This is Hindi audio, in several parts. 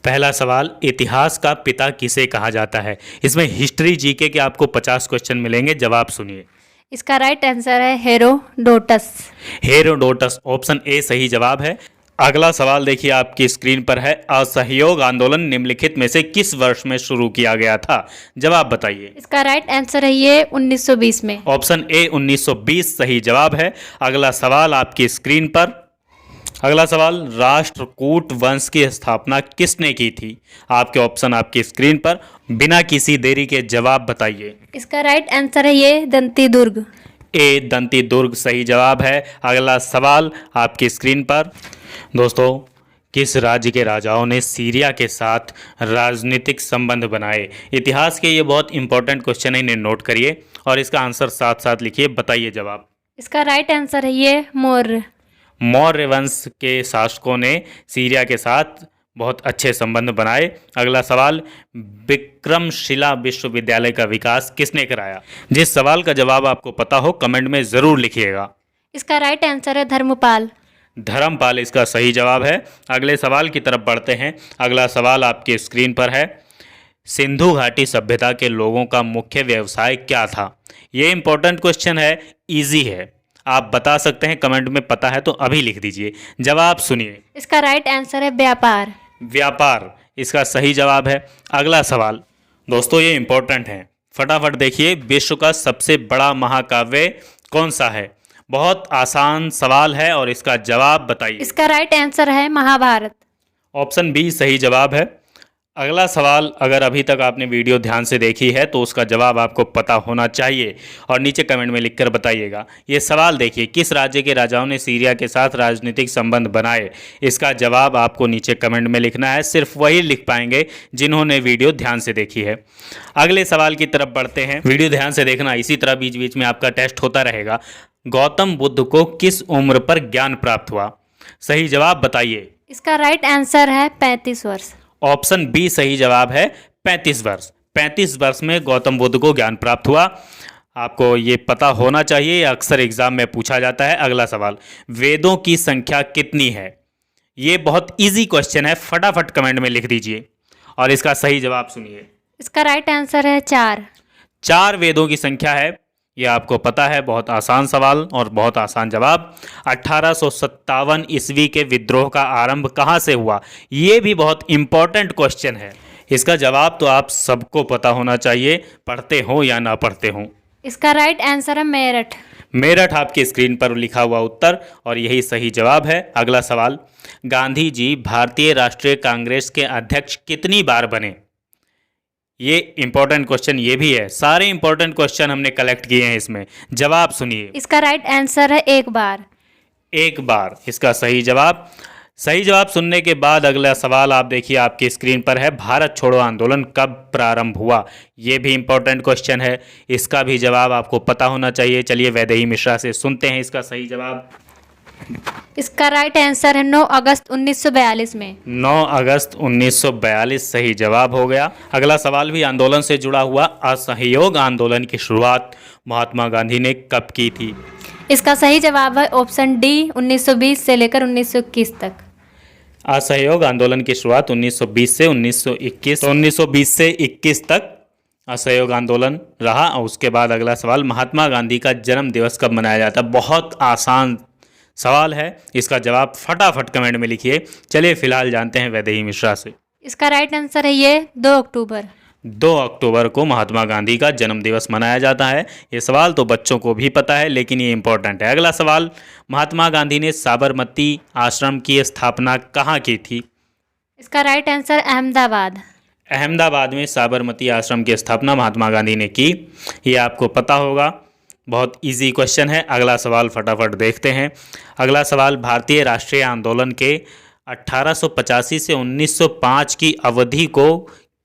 पहला सवाल, इतिहास का पिता किसे कहा जाता है? इसमें हिस्ट्री जीके के आपको 50 क्वेश्चन मिलेंगे, जवाब सुनिए। इसका राइट आंसर है हेरोडोटस। हेरोडोटस, ऑप्शन ए सही जवाब है। अगला सवाल देखिए आपकी स्क्रीन पर है, असहयोग आंदोलन निम्नलिखित में से किस वर्ष में शुरू किया गया था? जवाब बताइए। इसका राइट आंसर है ये 1920 में। ऑप्शन ए 1920 सही जवाब है। अगला सवाल आपकी स्क्रीन पर, अगला सवाल, राष्ट्रकूट वंश की स्थापना किसने की थी? आपके ऑप्शन आपकी स्क्रीन पर, बिना किसी देरी के जवाब बताइए। इसका राइट आंसर है ये दंती दुर्ग। ए दंती दुर्ग सही जवाब है। अगला सवाल आपकी स्क्रीन पर, दोस्तों, किस राज्य के राजाओं ने सीरिया के साथ राजनीतिक संबंध बनाए? इतिहास के ये बहुत इंपॉर्टेंट क्वेश्चन है, इन्हें नोट करिए और इसका आंसर साथ साथ लिखिए, बताइए जवाब। इसका राइट आंसर है ये मौर्य। मौर्य वंश के शासकों ने सीरिया के साथ बहुत अच्छे संबंध बनाए। अगला सवाल, विक्रमशिला विश्वविद्यालय का विकास किसने कराया? जिस सवाल का जवाब आपको पता हो कमेंट में ज़रूर लिखिएगा। इसका राइट आंसर है धर्मपाल। धर्मपाल इसका सही जवाब है। अगले सवाल की तरफ बढ़ते हैं। अगला सवाल आपकी स्क्रीन पर है, सिंधु घाटी सभ्यता के लोगों का मुख्य व्यवसाय क्या था? ये इंपॉर्टेंट क्वेश्चन है, इजी है, आप बता सकते हैं, कमेंट में पता है तो अभी लिख दीजिए। जवाब सुनिए। इसका राइट आंसर है व्यापार। व्यापार इसका सही जवाब है। अगला सवाल दोस्तों ये इंपॉर्टेंट है, फटाफट देखिए, विश्व का सबसे बड़ा महाकाव्य कौन सा है? बहुत आसान सवाल है और इसका जवाब बताइए। इसका राइट आंसर है महाभारत। ऑप्शन बी सही जवाब है। अगला सवाल, अगर अभी तक आपने वीडियो ध्यान से देखी है तो उसका जवाब आपको पता होना चाहिए और नीचे कमेंट में लिखकर बताइएगा। ये सवाल देखिए, किस राज्य के राजाओं ने सीरिया के साथ राजनीतिक संबंध बनाए? इसका जवाब आपको नीचे कमेंट में लिखना है, सिर्फ वही लिख पाएंगे जिन्होंने वीडियो ध्यान से देखी है। अगले सवाल की तरफ बढ़ते हैं, वीडियो ध्यान से देखना, इसी तरह बीच बीच में आपका टेस्ट होता रहेगा। गौतम बुद्ध को किस उम्र पर ज्ञान प्राप्त हुआ? सही जवाब बताइए। इसका राइट आंसर है 35 वर्ष। ऑप्शन बी सही जवाब है, 35 वर्ष। 35 वर्ष में गौतम बुद्ध को ज्ञान प्राप्त हुआ। आपको ये पता होना चाहिए, अक्सर एग्जाम में पूछा जाता है। अगला सवाल, वेदों की संख्या कितनी है? ये बहुत इजी क्वेश्चन है, फटाफट कमेंट में लिख दीजिए और इसका सही जवाब सुनिए। इसका राइट आंसर है 4। 4 वेदों की संख्या है, ये आपको पता है। बहुत आसान सवाल और बहुत आसान जवाब। 1857 ईस्वी के विद्रोह का आरंभ कहाँ से हुआ? ये भी बहुत इंपॉर्टेंट क्वेश्चन है, इसका जवाब तो आप सबको पता होना चाहिए, पढ़ते हो या ना पढ़ते हो। इसका राइट आंसर है मेरठ। मेरठ आपकी स्क्रीन पर लिखा हुआ उत्तर और यही सही जवाब है। अगला सवाल, गांधी जी भारतीय राष्ट्रीय कांग्रेस के अध्यक्ष कितनी बार बने? ये इंपॉर्टेंट क्वेश्चन ये भी है, सारे इंपॉर्टेंट क्वेश्चन हमने कलेक्ट किए हैं इसमें। जवाब सुनिए। इसका राइट आंसर है 1 बार। 1 बार इसका सही जवाब। सही जवाब सुनने के बाद अगला सवाल आप देखिए आपकी स्क्रीन पर है, भारत छोड़ो आंदोलन कब प्रारंभ हुआ? ये भी इंपॉर्टेंट क्वेश्चन है, इसका भी जवाब आपको पता होना चाहिए। चलिए वैदेही मिश्रा से सुनते हैं इसका सही जवाब। इसका राइट आंसर है 9 अगस्त 1942 में। 9 अगस्त 1942 सही जवाब हो गया। अगला सवाल भी आंदोलन से जुड़ा हुआ, असहयोग आंदोलन की शुरुआत महात्मा गांधी ने कब की थी? इसका सही जवाब है ऑप्शन डी, 1920 से लेकर 1921 तक। असहयोग आंदोलन की शुरुआत 1920 से 1921, तो 1920 से 21 तक असहयोग आंदोलन रहा। और उसके बाद अगला सवाल, महात्मा गांधी का जन्म दिवस कब मनाया जाता है? बहुत आसान सवाल है, इसका जवाब फटाफट कमेंट में लिखिए। चलिए फिलहाल जानते हैं वैदेही मिश्रा से। इसका राइट आंसर है ये 2 अक्टूबर। 2 अक्टूबर को महात्मा गांधी का जन्म दिवस मनाया जाता है। ये सवाल तो बच्चों को भी पता है लेकिन ये इंपॉर्टेंट है। अगला सवाल, महात्मा गांधी ने साबरमती आश्रम की स्थापना कहाँ की थी? इसका राइट आंसर अहमदाबाद। अहमदाबाद में साबरमती आश्रम की स्थापना महात्मा गांधी ने की, ये आपको पता होगा। बहुत इजी क्वेश्चन है। अगला सवाल फटाफट देखते हैं। अगला सवाल, भारतीय राष्ट्रीय आंदोलन के 1885 से 1905 की अवधि को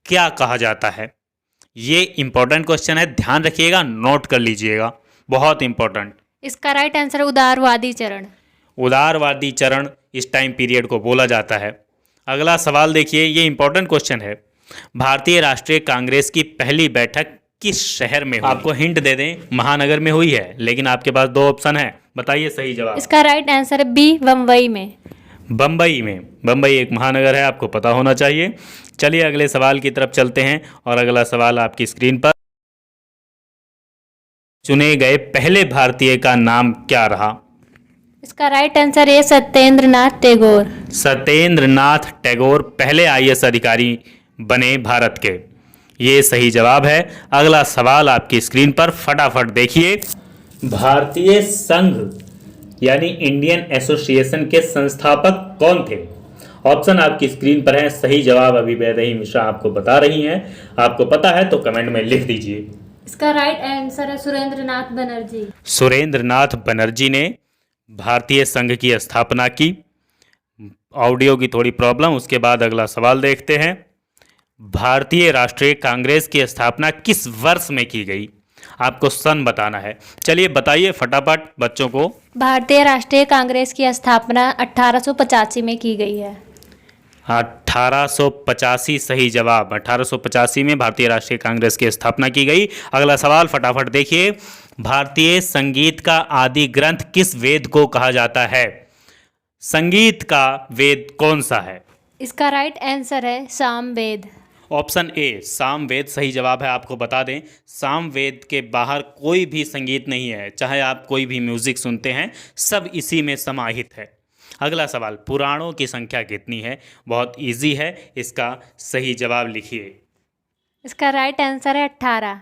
क्या कहा जाता है? ये इंपॉर्टेंट क्वेश्चन है, ध्यान रखिएगा, नोट कर लीजिएगा, बहुत इंपॉर्टेंट। इसका राइट आंसर है उदारवादी चरण। उदारवादी चरण इस टाइम पीरियड को बोला जाता है। अगला सवाल देखिए, ये इंपॉर्टेंट क्वेश्चन है, भारतीय राष्ट्रीय कांग्रेस की पहली बैठक किस शहर में हुई? आपको हिंट दे दें, महानगर में हुई है, लेकिन आपके पास 2 ऑप्शन है, बताइए सही जवाब। इसका राइट आंसर है बी, बम्बई में। बम्बई में। बम्बई एक महानगर है, आपको पता होना चाहिए। चलिए अगले सवाल की तरफ चलते हैं और अगला सवाल आपकी स्क्रीन पर। चुने गए पहले भारतीय का नाम क्या रहा? इसका राइट आंसर है सत्येंद्र नाथ टैगोर। सत्येंद्र नाथ टैगोर पहले आईएएस अधिकारी बने भारत के। ये सही जवाब है। अगला सवाल आपकी स्क्रीन पर फटाफट देखिए। भारतीय संघ यानी इंडियन एसोसिएशन के संस्थापक कौन थे? ऑप्शन आपकी स्क्रीन पर है। सही जवाब अभी वैदेही मिश्रा आपको बता रही हैं। आपको पता है तो कमेंट में लिख दीजिए। इसका राइट आंसर है सुरेंद्र नाथ बनर्जी। सुरेंद्र नाथ बनर्जी ने भारतीय संघ की स्थापना की। ऑडियो की थोड़ी प्रॉब्लम, उसके बाद अगला सवाल देखते हैं। भारतीय राष्ट्रीय कांग्रेस की स्थापना किस वर्ष में की गई? आपको सन बताना है। चलिए बताइए फटाफट बच्चों को। भारतीय राष्ट्रीय कांग्रेस की स्थापना 1885 में की गई है। 1885 सही जवाब। 1885 में भारतीय राष्ट्रीय कांग्रेस की स्थापना की गई। अगला सवाल फटाफट देखिए। भारतीय संगीत का आदि ग्रंथ किस वेद को कहा जाता है? संगीत का वेद कौन सा है? इसका राइट आंसर है सामवेद। ऑप्शन ए सामवेद सही जवाब है। आपको बता दें सामवेद के बाहर कोई भी संगीत नहीं है। चाहे आप कोई भी म्यूजिक सुनते हैं सब इसी में समाहित है। अगला सवाल, पुराणों की संख्या कितनी है? बहुत इजी है, इसका सही जवाब लिखिए। इसका राइट आंसर है 18।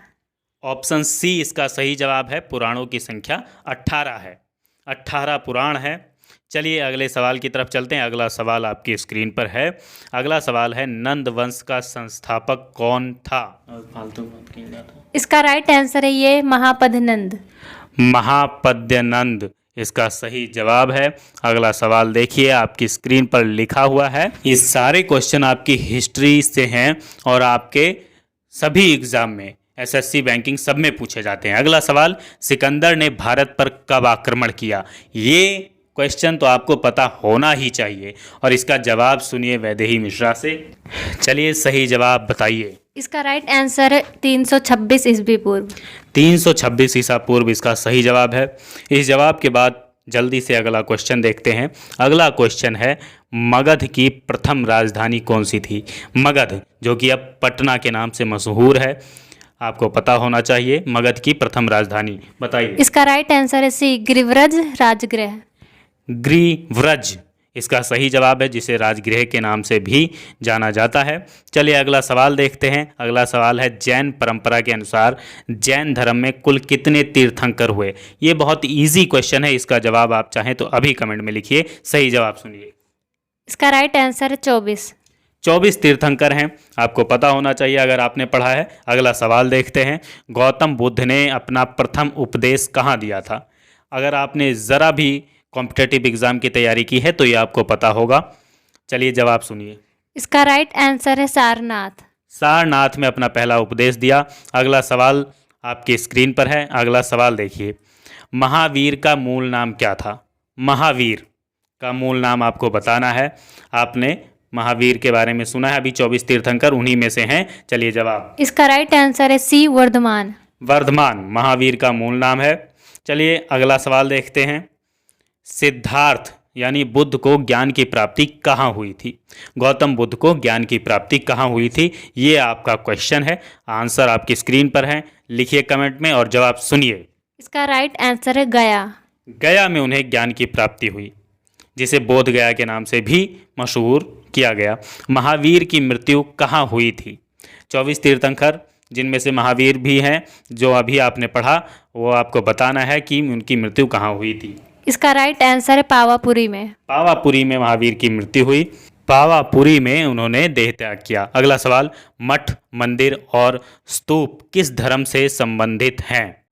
ऑप्शन सी इसका सही जवाब है। पुराणों की संख्या 18 है। 18 पुराण है। चलिए अगले सवाल की तरफ चलते हैं। अगला सवाल आपकी स्क्रीन पर है। अगला सवाल है नंद वंश का संस्थापक कौन था? फालतू बात की बात है। इसका राइट आंसर है ये महापद्यनंद। महापद्यनंद इसका सही जवाब है। अगला सवाल देखिए, आपकी स्क्रीन पर लिखा हुआ है। ये सारे क्वेश्चन आपकी हिस्ट्री से हैं और आपके सभी एग्जाम में एसएससी बैंकिंग सब में पूछे जाते हैं। अगला सवाल, सिकंदर ने भारत पर कब आक्रमण किया? ये क्वेश्चन तो आपको पता होना ही चाहिए और इसका जवाब सुनिए वैदेही मिश्रा से। चलिए सही जवाब बताइए। इसका राइट आंसर है 326 ईस्वी पूर्व। 326 ईसा पूर्व इसका सही जवाब है। इस जवाब के बाद जल्दी से अगला क्वेश्चन देखते हैं। अगला क्वेश्चन है मगध की प्रथम राजधानी कौन सी थी? मगध जो कि अब पटना के नाम से मशहूर है, आपको पता होना चाहिए। मगध की प्रथम राजधानी बताइए। इसका राइट आंसर है सी गिरिव्रज राजगृह। गिरिव्रज इसका सही जवाब है, जिसे राजगृह के नाम से भी जाना जाता है। चलिए अगला सवाल देखते हैं। अगला सवाल है जैन परंपरा के अनुसार जैन धर्म में कुल कितने तीर्थंकर हुए? ये बहुत इजी क्वेश्चन है। इसका जवाब आप चाहें तो अभी कमेंट में लिखिए। सही जवाब सुनिए। इसका राइट आंसर है 24। 24 तीर्थंकर हैं, आपको पता होना चाहिए अगर आपने पढ़ा है। अगला सवाल देखते हैं। गौतम बुद्ध ने अपना प्रथम उपदेश कहाँ दिया था? अगर आपने ज़रा भी कॉम्पिटेटिव एग्जाम की तैयारी की है तो ये आपको पता होगा। चलिए जवाब सुनिए। इसका राइट आंसर है सारनाथ। सारनाथ में अपना पहला उपदेश दिया। अगला सवाल आपकी स्क्रीन पर है। अगला सवाल देखिए। महावीर का मूल नाम क्या था? महावीर का मूल नाम आपको बताना है। आपने महावीर के बारे में सुना है, अभी 24 तीर्थंकर उन्हीं में से हैं। चलिए जवाब। इसका राइट आंसर है सी वर्धमान। वर्धमान महावीर का मूल नाम है। चलिए अगला सवाल देखते हैं। सिद्धार्थ यानी बुद्ध को ज्ञान की प्राप्ति कहाँ हुई थी? गौतम बुद्ध को ज्ञान की प्राप्ति कहाँ हुई थी? ये आपका क्वेश्चन है। आंसर आपकी स्क्रीन पर है, लिखिए कमेंट में और जवाब सुनिए। इसका राइट आंसर है गया। गया में उन्हें ज्ञान की प्राप्ति हुई, जिसे बोध गया के नाम से भी मशहूर किया गया। महावीर की मृत्यु कहाँ हुई थी? 24 तीर्थंकर जिनमें से महावीर भी हैं, जो अभी आपने पढ़ा, वो आपको बताना है कि उनकी मृत्यु कहाँ हुई थी। इसका राइट आंसर है पावापुरी में। पावापुरी में महावीर की मृत्यु हुई। पावापुरी में उन्होंने देह त्याग किया। अगला सवाल, मठ, मंदिर और स्तूप किस धर्म से संबंधित हैं?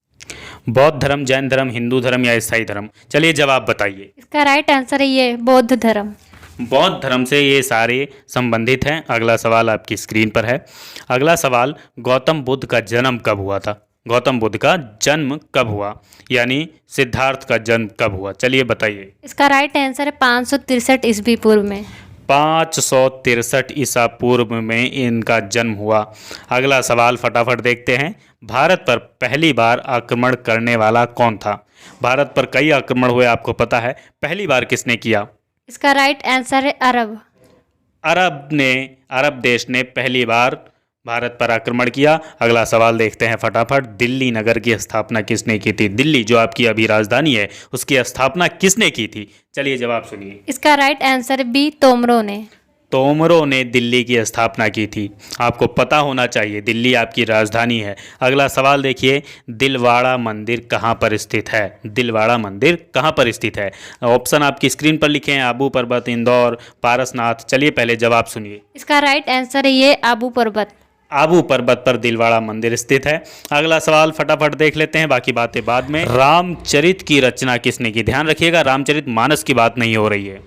बौद्ध धर्म, जैन धर्म, हिंदू धर्म या ईसाई धर्म? चलिए जवाब बताइए। इसका राइट आंसर है ये बौद्ध धर्म। बौद्ध धर्म से ये सारे संबंधित हैं। अगला सवाल आपकी स्क्रीन पर है। अगला सवाल, गौतम बुद्ध का जन्म कब हुआ था? गौतम बुद्ध का जन्म कब हुआ, यानी सिद्धार्थ का जन्म कब हुआ? चलिए बताइए। इसका राइट आंसर है 563 ईस्वी पूर्व में। 563 ईसा पूर्व में इनका जन्म हुआ। अगला सवाल फटाफट देखते हैं। भारत पर पहली बार आक्रमण करने वाला कौन था? भारत पर कई आक्रमण हुए, आपको पता है। पहली बार किसने किया? इसका राइट आंसर है अरब। अरब देश ने पहली बार भारत पर आक्रमण किया। अगला सवाल देखते हैं फटाफट। दिल्ली नगर की स्थापना किसने की थी? दिल्ली जो आपकी अभी राजधानी है उसकी स्थापना किसने की थी? चलिए जवाब सुनिए। इसका राइट आंसर बी, तोमरों ने। तोमरों ने दिल्ली की स्थापना की थी। आपको पता होना चाहिए, दिल्ली आपकी राजधानी है। अगला सवाल देखिए, दिलवाड़ा मंदिर कहाँ पर स्थित है? दिलवाड़ा मंदिर कहाँ पर स्थित है? ऑप्शन आपकी स्क्रीन पर लिखे हैं, आबू पर्वत, इंदौर, पारसनाथ। चलिए पहले जवाब सुनिए। इसका राइट आंसर है ये आबू पर्वत। आबू पर्वत पर दिलवाड़ा मंदिर स्थित है। अगला सवाल फटाफट देख लेते हैं, बाकी बातें बाद में। रामचरित की रचना किसने की? ध्यान रखिएगा, रामचरित मानस की बात नहीं हो रही है।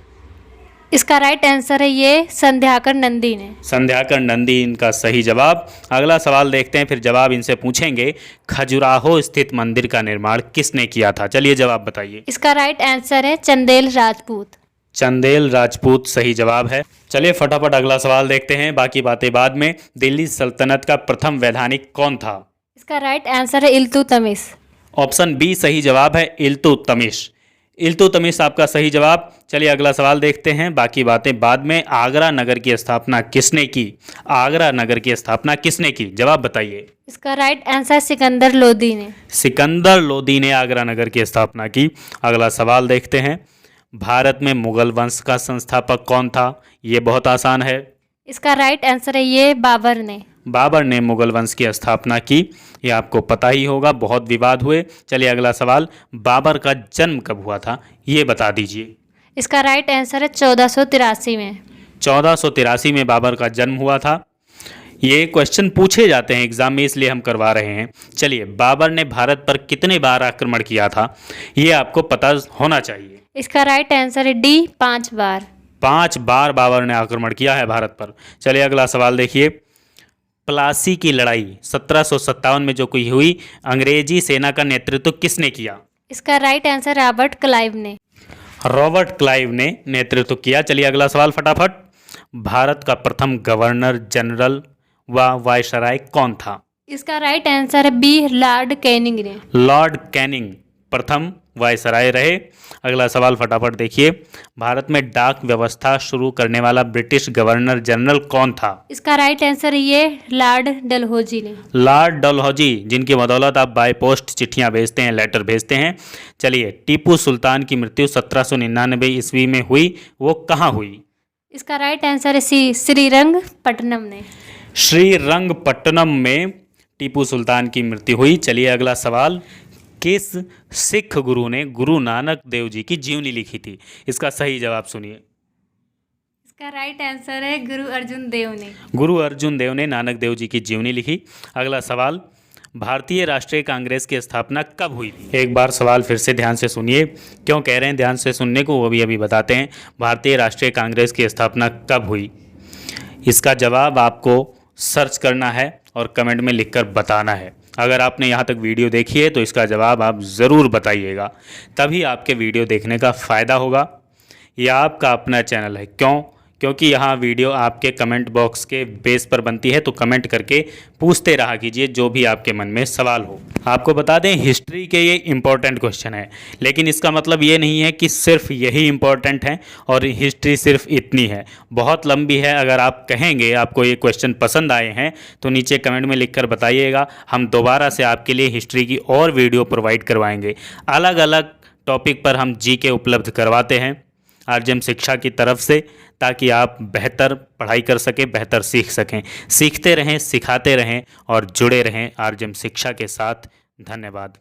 इसका राइट आंसर है ये संध्याकर नंदी ने। संध्याकर नंदी इनका सही जवाब। अगला सवाल देखते हैं, फिर जवाब इनसे पूछेंगे। खजुराहो स्थित मंदिर का निर्माण किसने किया था? चलिए जवाब बताइए। इसका राइट आंसर है चंदेल राजपूत। चंदेल राजपूत सही जवाब है। चलिए फटाफट अगला सवाल देखते हैं, बाकी बातें बाद में। दिल्ली सल्तनत का प्रथम वैधानिक कौन था? इसका राइट आंसर है इल्तुतमिश। ऑप्शन बी सही जवाब है, इल्तुतमिश। इल्तुतमिश आपका सही जवाब। चलिए अगला सवाल देखते हैं, बाकी बातें बाद में। आगरा नगर की स्थापना किसने की? आगरा नगर की स्थापना किसने की? जवाब बताइए। इसका राइट आंसर सिकंदर लोदी ने। सिकंदर लोदी ने आगरा नगर की स्थापना की। अगला सवाल देखते हैं, भारत में मुगल वंश का संस्थापक कौन था? ये बहुत आसान है। इसका राइट आंसर है ये बाबर ने। बाबर ने मुगल वंश की स्थापना की, ये आपको पता ही होगा, बहुत विवाद हुए। चलिए अगला सवाल, बाबर का जन्म कब हुआ था? ये बता दीजिए। इसका राइट आंसर है 1483 में। 1483 में बाबर का जन्म हुआ था। ये क्वेश्चन पूछे जाते हैं एग्जाम में, इसलिए हम करवा रहे हैं। चलिए, बाबर ने भारत पर कितने बार आक्रमण किया था? ये आपको पता होना चाहिए। इसका राइट आंसर है डी, 5 बार। 5 बार बाबर ने आक्रमण किया है भारत पर। चलिए अगला सवाल देखिए, प्लासी की लड़ाई 1757 में जो कोई हुई, अंग्रेजी सेना का नेतृत्व किसने किया? इसका राइट आंसर रॉबर्ट क्लाइव ने। रॉबर्ट क्लाइव ने नेतृत्व किया। चलिए अगला सवाल फटाफट, भारत का प्रथम गवर्नर जनरल व वायसराय कौन था? इसका राइट आंसर है बी, लॉर्ड कैनिंग ने। लॉर्ड कैनिंग प्रथम वायसराय रहे। अगला सवाल फटाफट देखिए, भारत में डाक व्यवस्था शुरू करने वाला ब्रिटिश गवर्नर जनरल कौन था? इसका राइट आंसर है ये लॉर्ड डलहौजी ने। लॉर्ड डलहौजी, जिनकी बदौलत आप बाय पोस्ट चिट्ठियां भेजते हैं, लेटर भेजते हैं। चलिए, टीपू सुल्तान की मृत्यु 1799 ईस्वी में हुई, वो कहाँ हुई? इसका राइट आंसर है सी, श्रीरंगपट्टनम ने। श्रीरंगपट्टनम में टीपू सुल्तान की मृत्यु हुई। चलिए अगला सवाल, किस सिख गुरु ने गुरु नानक देव जी की जीवनी लिखी थी? इसका सही जवाब सुनिए। इसका राइट आंसर है गुरु अर्जुन देव ने। गुरु अर्जुन देव ने नानक देव जी की जीवनी लिखी। अगला सवाल, भारतीय राष्ट्रीय कांग्रेस की स्थापना कब हुई थी? एक बार सवाल फिर से ध्यान से सुनिए। क्यों कह रहे हैं ध्यान से सुनने को, वो भी अभी बताते हैं। भारतीय राष्ट्रीय कांग्रेस की स्थापना कब हुई? इसका जवाब आपको सर्च करना है और कमेंट में लिखकर बताना है। अगर आपने यहाँ तक वीडियो देखी है तो इसका जवाब आप ज़रूर बताइएगा, तभी आपके वीडियो देखने का फ़ायदा होगा। यह आपका अपना चैनल है। क्यों? क्योंकि यहाँ वीडियो आपके कमेंट बॉक्स के बेस पर बनती है, तो कमेंट करके पूछते रहा कीजिए जो भी आपके मन में सवाल हो। आपको बता दें, हिस्ट्री के ये इम्पोर्टेंट क्वेश्चन है, लेकिन इसका मतलब ये नहीं है कि सिर्फ यही इम्पोर्टेंट है और हिस्ट्री सिर्फ इतनी है, बहुत लंबी है। अगर आप कहेंगे आपको ये क्वेश्चन पसंद आए हैं तो नीचे कमेंट में लिख कर बताइएगा, हम दोबारा से आपके लिए हिस्ट्री की और वीडियो प्रोवाइड करवाएंगे। अलग अलग टॉपिक पर हम जीके उपलब्ध करवाते हैं आरजेएम शिक्षा की तरफ से, ताकि आप बेहतर पढ़ाई कर सकें, बेहतर सीख सकें। सीखते रहें, सिखाते रहें और जुड़े रहें आरजेएम शिक्षा के साथ। धन्यवाद।